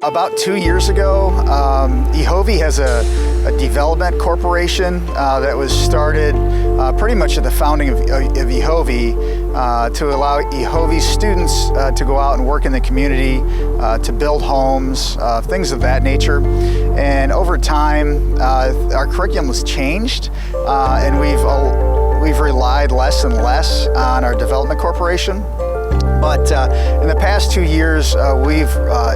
About 2 years ago, EHOVE has a development corporation that was started pretty much at the founding of EHOVE to allow EHOVE students to go out and work in the community, to build homes, things of that nature. And over time, our curriculum has changed, and we've relied less and less on our development corporation. But in the past 2 years, we've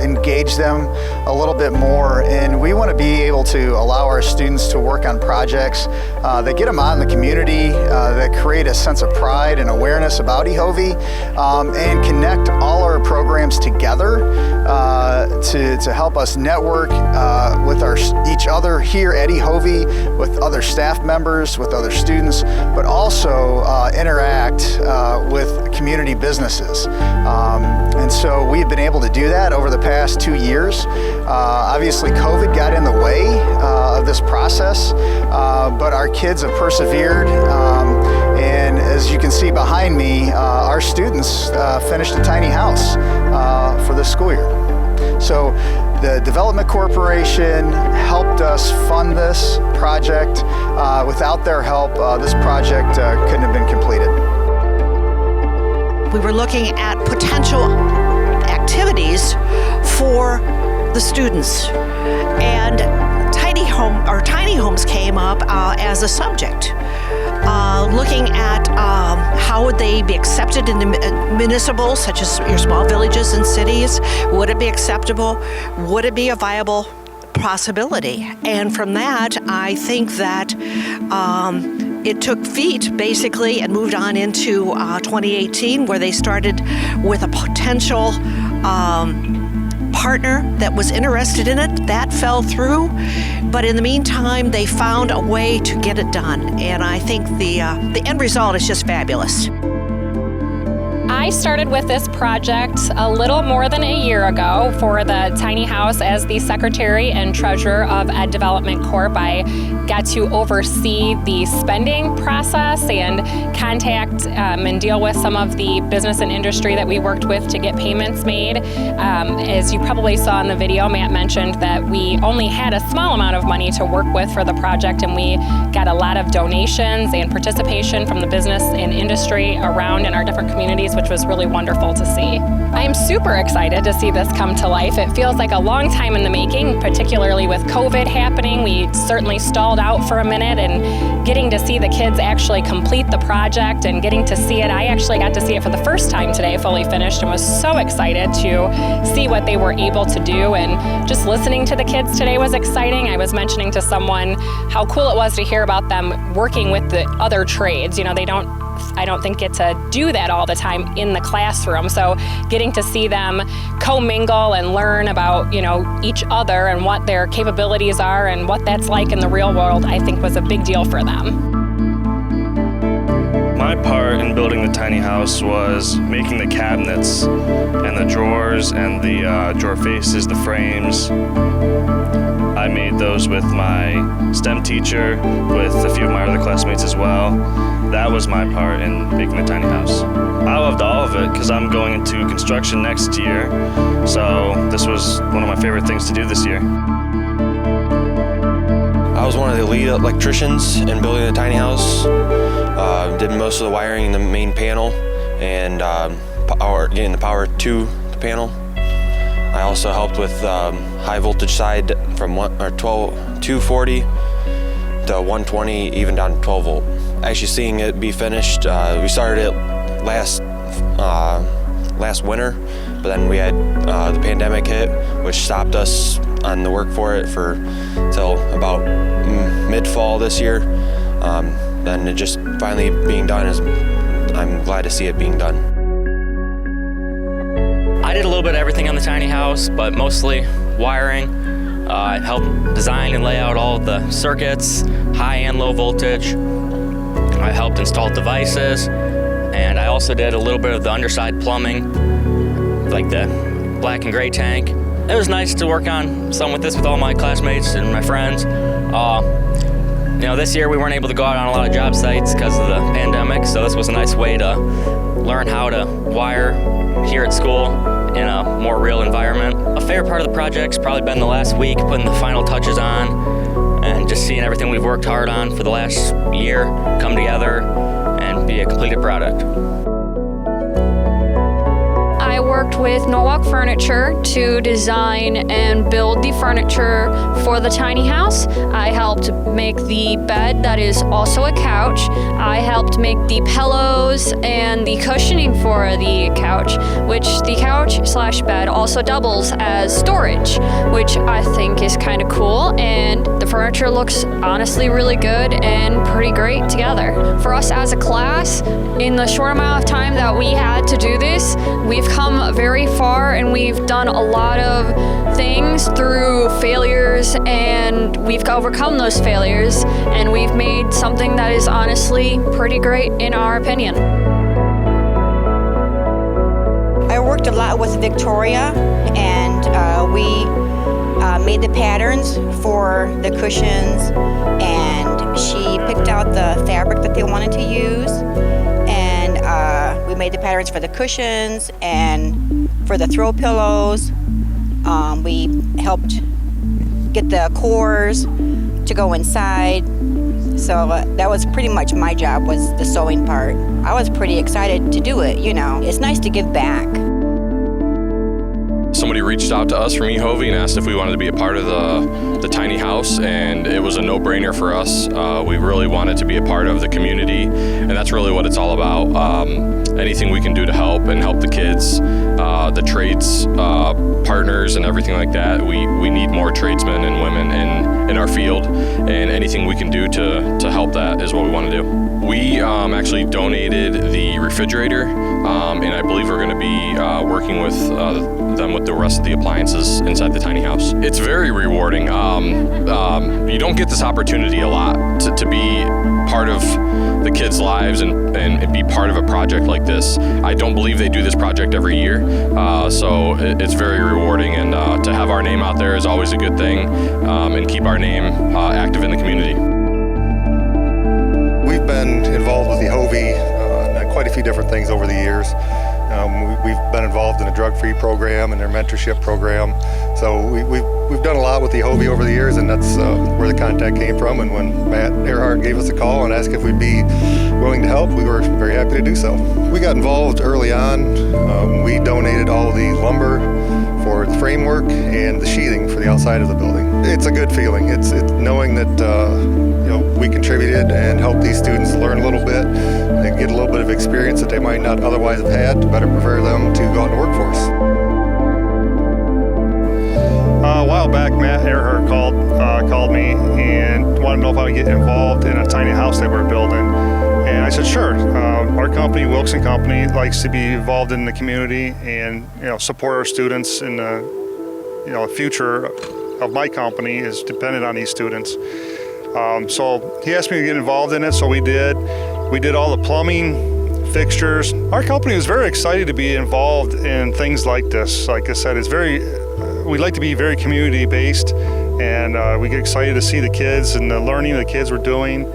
engaged them a little bit more, and we want to be able to allow our students to work on projects that get them out in the community, that create a sense of pride and awareness about EHOVE, and connect all our programs together to help us network with each other here at EHOVE, with other staff members, with other students, but also interact with community businesses. And so we've been able to do that over the past 2 years. Obviously, COVID got in the way of this process, but our kids have persevered. And as you can see behind me, our students finished a tiny house for this school year. So the Development Corporation helped us fund this project. Without their help, this project couldn't have been completed. We were looking at potential activities for the students, and tiny homes came up as a subject. Looking at how would they be accepted in the municipals, such as your small villages and cities. Would it be acceptable? Would it be a viable possibility? And from that, I think that it took feet, basically, and moved on into 2018, where they started with a potential partner that was interested in it. That fell through, but in the meantime, they found a way to get it done, and I think the end result is just fabulous. I started with this project a little more than a year ago for the tiny house as the secretary and treasurer of Ed Development Corp. I got to oversee the spending process and contact and deal with some of the business and industry that we worked with to get payments made. As you probably saw in the video, Matt mentioned that we only had a small amount of money to work with for the project, and we got a lot of donations and participation from the business and industry around in our different communities, which was really wonderful to see. I am super excited to see this come to life. It feels like a long time in the making, particularly with COVID happening. We certainly stalled out for a minute, and getting to see the kids actually complete the project and getting to see it. I actually got to see it for the first time today, fully finished, and was so excited to see what they were able to do. And just listening to the kids today was exciting. I was mentioning to someone how cool it was to hear about them working with the other trades. You know, I don't think get to do that all the time in the classroom. So getting to see them commingle and learn about, each other and what their capabilities are and what that's like in the real world, I think was a big deal for them. My part in building the tiny house was making the cabinets and the drawers and the drawer faces, the frames. I made those with my STEM teacher, with a few of my other classmates as well. That was my part in making the tiny house. I loved all of it because I'm going into construction next year, so this was one of my favorite things to do this year. I was one of the lead electricians in building the tiny house. Did most of the wiring in the main panel and getting the power to the panel. I also helped with high voltage side from 240 to 120, even down to 12 volt. Actually seeing it be finished, we started it last winter, but then we had the pandemic hit, which stopped us on the work for it till about mid-fall this year. Then it just finally being done I'm glad to see it being done. I did a little bit of everything on the tiny house, but mostly wiring. I helped design and lay out all of the circuits, high and low voltage. I helped install devices, and I also did a little bit of the underside plumbing, like the black and gray tank. It was nice to work on some with all my classmates and my friends. This year we weren't able to go out on a lot of job sites because of the pandemic, so this was a nice way to learn how to wire here at school in a more real environment. A favorite part of the project's probably been the last week, putting the final touches on and just seeing everything we've worked hard on for the last year come together and be a completed product. I worked with Norwalk Furniture to design and build the furniture for the tiny house. I helped make the bed that is also a couch. I helped make the pillows and the cushioning for the couch, which the couch/bed also doubles as storage, which I think is kind of cool, and the furniture looks honestly really good and pretty great together. For us as a class, in the short amount of time that we had to do this, we've come very far and we've done a lot of things through failures, and we've overcome those failures, and we've made something that is honestly pretty great in our opinion. I worked a lot with Victoria, and we made the patterns for the cushions, and she picked out the fabric that they wanted to use, and we made the patterns for the cushions and for the throw pillows. We helped get the cores to go inside. So that was pretty much my job, was the sewing part. I was pretty excited to do it, you know. It's nice to give back. Somebody reached out to us from EHOVE and asked if we wanted to be a part of the tiny house, and it was a no-brainer for us. We really wanted to be a part of the community, and that's really what it's all about. Anything we can do to help the kids, the trades partners and everything like that. We need more tradesmen and women in our field, and anything we can do to help that is what we want to do. We actually donated the refrigerator, and I believe we're going to be working with them with the rest of the appliances inside the tiny house. It's very rewarding. You don't get this opportunity a lot to be part of the kids' lives and be part of a project like this. I don't believe they do this project every year, so it's very rewarding, and to have our name out there is always a good thing, and keep our name active in the community. We've been involved with EHOVE on quite a few different things over the years. We've been involved in a drug-free program and their mentorship program. So we've done a lot with EHOVE over the years, and that's where the contact came from. And when Matt Earhart gave us a call and asked if we'd be willing to help, we were very happy to do so. We got involved early on. We donated all the lumber for the framework and the sheathing for the outside of the building. It's a good feeling. It's knowing that we contributed and helped these students learn a little bit and get a little bit of experience that they might not otherwise have had to better prepare them to go out in the workforce. A while back, Matt Earhart called me and wanted to know if I would get involved in a tiny house they were building. And I said, sure. Our company, Wilkson Company, likes to be involved in the community and support our students. In the future of my company is dependent on these students. So he asked me to get involved in it, so we did. We did all the plumbing, fixtures. Our company was very excited to be involved in things like this. Like I said, we like to be very community-based, and we get excited to see the kids and the learning the kids were doing,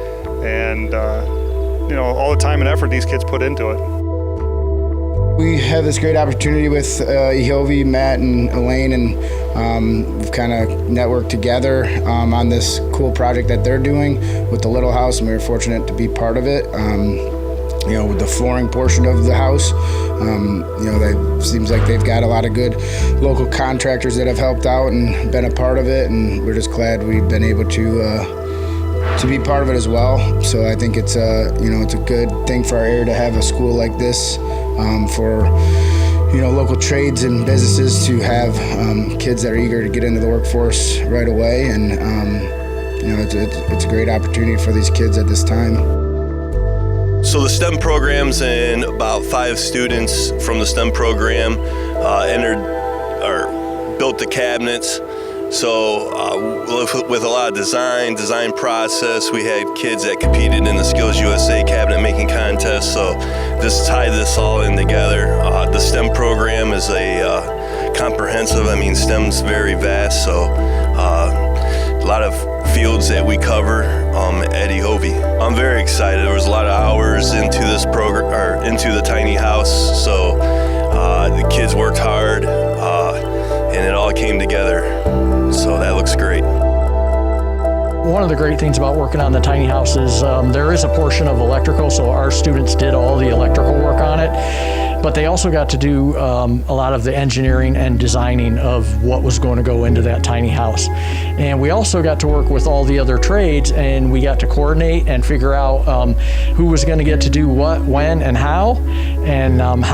and all the time and effort these kids put into it. We have this great opportunity with EHOVE, Matt and Elaine, and we've kind of networked together on this cool project that they're doing with the Little House, and we were fortunate to be part of it. With the flooring portion of the house, that seems like they've got a lot of good local contractors that have helped out and been a part of it, and we're just glad we've been able to be part of it as well. So I think it's it's a good thing for our area to have a school like this, for local trades and businesses to have kids that are eager to get into the workforce right away, and it's a great opportunity for these kids at this time. So the STEM programs, and about 5 students from the STEM program built the cabinets. So with a lot of design process, we had kids that competed in the Skills USA cabinet making contest. So this tied this all in together. The STEM program is a comprehensive. STEM's very vast. So a lot of fields that we cover at EHOVE. I'm very excited. There was a lot of hours into this program, or into the tiny house. So the kids worked hard. came together. So that looks great. One of the great things about working on the tiny house is there is a portion of electrical, so our students did all the electrical work on it, but they also got to do a lot of the engineering and designing of what was going to go into that tiny house. And we also got to work with all the other trades, and we got to coordinate and figure out who was going to get to do what, when, and how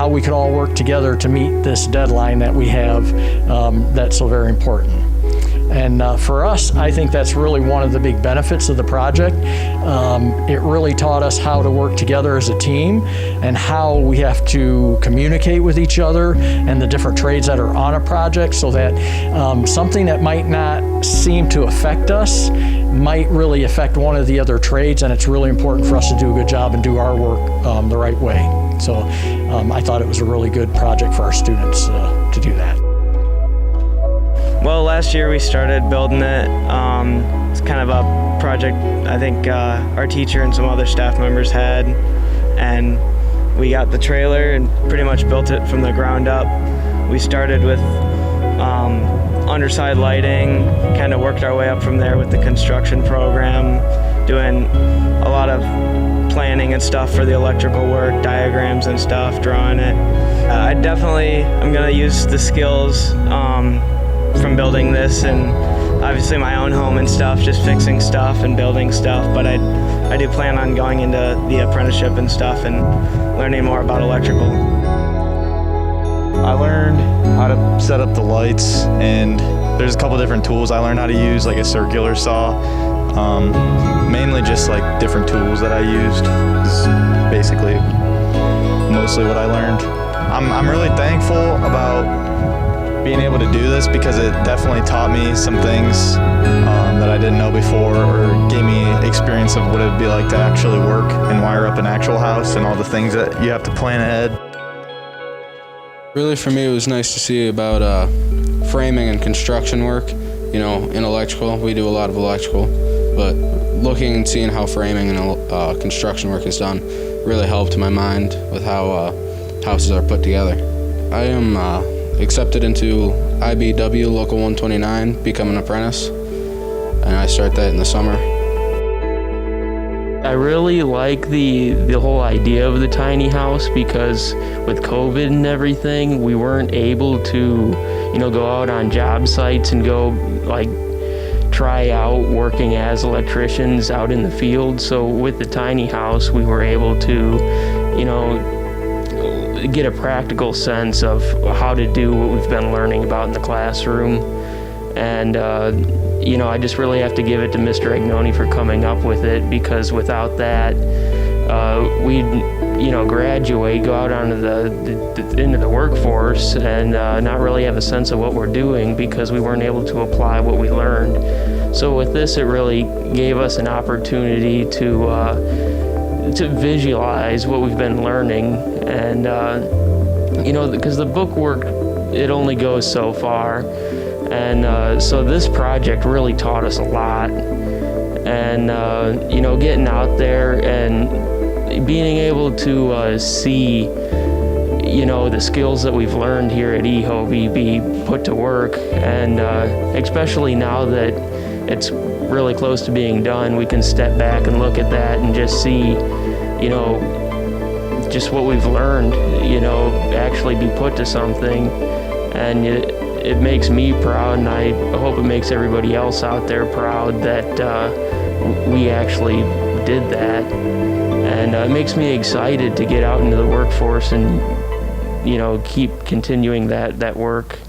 we could all work together to meet this deadline that we have that's so very important. And for us, I think that's really one of the big benefits of the project. It really taught us how to work together as a team and how we have to communicate with each other and the different trades that are on a project, so that something that might not seem to affect us might really affect one of the other trades, and it's really important for us to do a good job and do our work the right way. So I thought it was a really good project for our students to do that. Well, last year we started building it. It's kind of a project I think our teacher and some other staff members had, and we got the trailer and pretty much built it from the ground up. We started with underside lighting, kind of worked our way up from there with the construction program, doing a lot of planning and stuff for the electrical work, diagrams and stuff, drawing it. I definitely am going to use the skills from building this, and obviously my own home and stuff, just fixing stuff and building stuff, but I do plan on going into the apprenticeship and stuff and learning more about electrical. I learned how to set up the lights, and there's a couple different tools I learned how to use, like a circular saw. Mainly just like different tools that I used is basically mostly what I learned. I'm really thankful about being able to do this, because it definitely taught me some things that I didn't know before, or gave me experience of what it would be like to actually work and wire up an actual house and all the things that you have to plan ahead. Really, for me, it was nice to see about framing and construction work. You know, in electrical, we do a lot of electrical, but looking and seeing how framing and construction work is done really helped my mind with how houses are put together. I am accepted into IBW Local 129, become an apprentice, and I start that in the summer. I really like the whole idea of the tiny house, because with COVID and everything, we weren't able to, go out on job sites and go try out working as electricians out in the field. So with the tiny house, we were able to, get a practical sense of how to do what we've been learning about in the classroom. And I just really have to give it to Mr. Ragnoni for coming up with it, because without that, we'd graduate, go out onto into the workforce, and not really have a sense of what we're doing, because we weren't able to apply what we learned. So with this, it really gave us an opportunity to visualize what we've been learning, and because the book work, it only goes so far, and so this project really taught us a lot. And getting out there and being able to see the skills that we've learned here at EHOVE be put to work, and especially now that it's really close to being done, we can step back and look at that and just see just what we've learned actually be put to something. And it makes me proud, and I hope it makes everybody else out there proud that we actually did that. And it makes me excited to get out into the workforce and keep continuing that work.